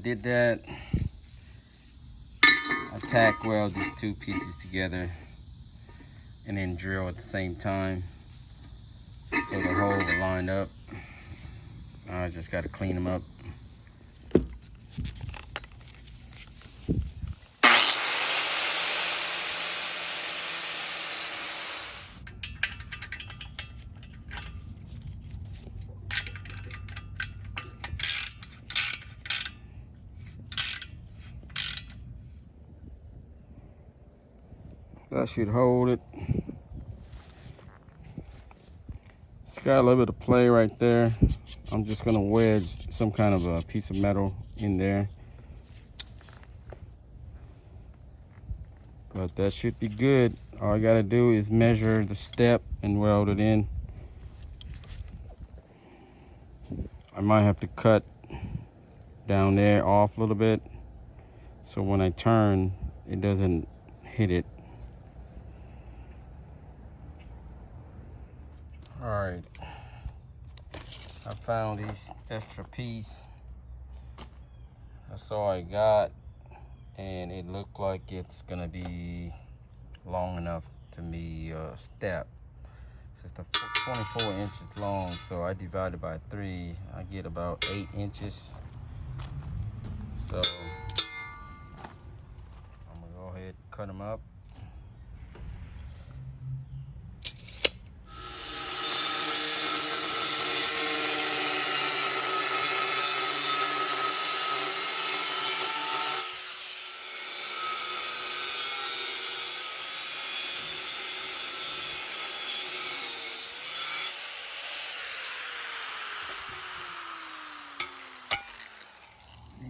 did that, I tack weld these two pieces together and then drill at the same time so the hole will line up. Now I just got to clean them up. That should hold it. It's got a little bit of play right there. I'm just gonna wedge some kind of a piece of metal in there. But that should be good. All I gotta do is measure the step and weld it in. I might have to cut down there off a little bit so when I turn, it doesn't hit it. All right, I found these extra piece. That's all I got, and it looked like it's gonna be long enough to be a step. It's just 24 inches long, so I divided by 3. I get about 8 inches. So I'm gonna go ahead and cut them up.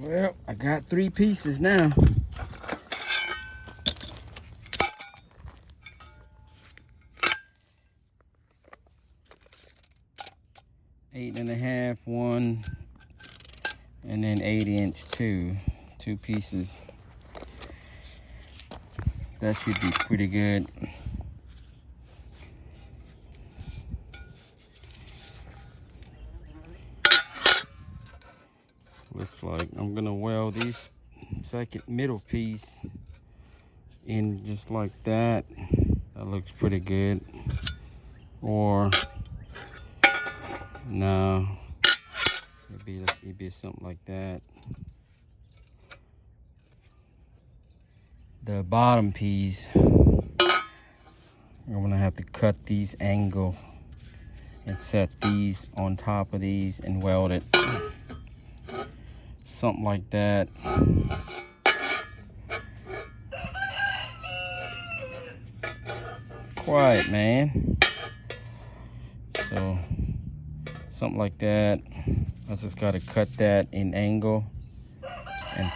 Well, I got 3 pieces now. Eight and a half, one, and then 8-inch, two pieces. That should be pretty good. Looks like I'm gonna weld these second middle piece in just like that. That looks pretty good. Or no, it'd be something like that. The bottom piece, I'm gonna have to cut these angle and set these on top of these and weld it. Something like that. Quiet, man. So something like that. I just gotta cut that in angle, and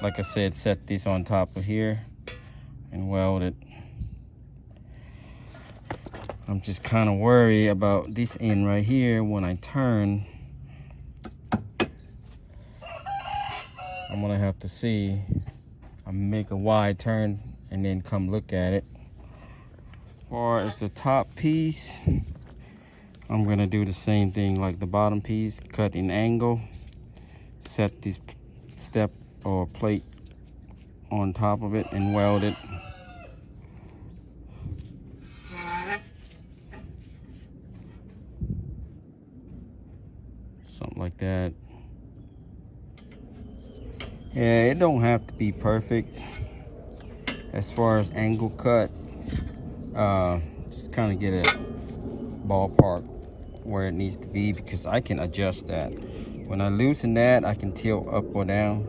like I said, set this on top of here and weld it. I'm just kind of worried about this end right here. When I turn, I'm gonna have to see. I make a wide turn and then come look at it. As far as the top piece, I'm gonna do the same thing like the bottom piece, cut in angle, set this step or plate on top of it and weld it. Something like that. Yeah, it don't have to be perfect as far as angle cuts. Just kind of get a ballpark where it needs to be, because I can adjust that. When I loosen that, I can tilt up or down.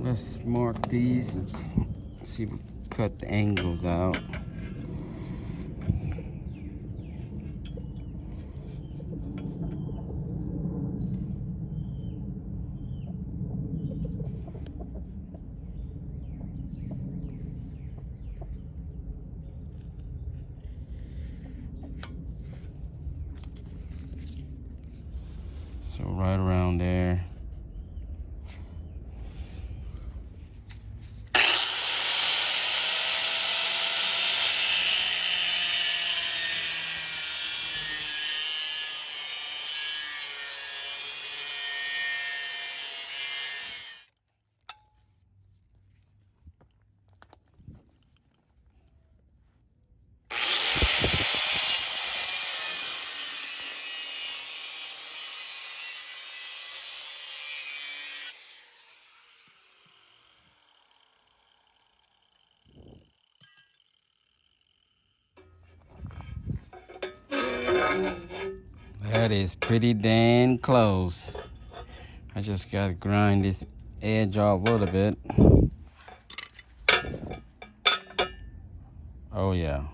Let's mark these and see if we cut the angles out. So right around there. That is pretty dang close. I just gotta grind this edge off a little bit. Oh yeah.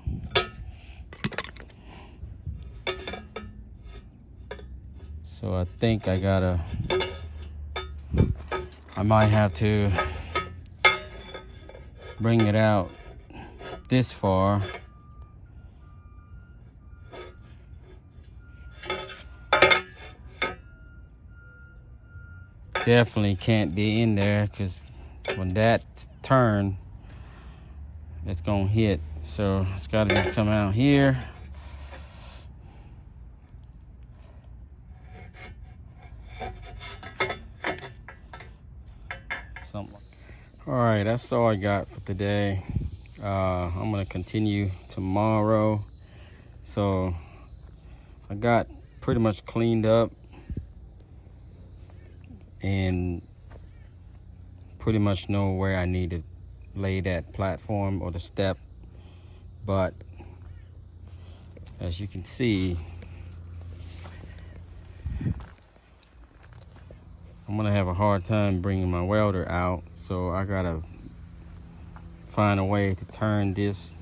So I think I might have to bring it out this far. Definitely can't be in there, because when that turn, it's gonna hit. So it's gotta come out here. Something. All right, that's all I got for today. I'm gonna continue tomorrow. So I got pretty much cleaned up and pretty much know where I need to lay that platform or the step, but as you can see, I'm gonna have a hard time bringing my welder out, so I gotta find a way to turn this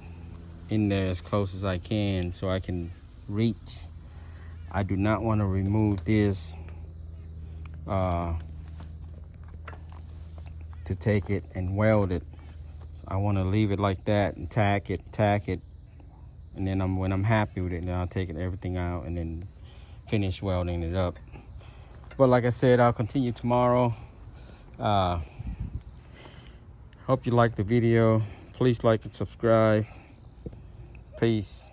in there as close as I can so I can reach. I do not want to remove this to take it and weld it. So I want to leave it like that and tack it, and then when I'm happy with it, then I'll take everything out and then finish welding it up. But like I said, I'll continue tomorrow. Hope you liked the video. Please like and subscribe. Peace.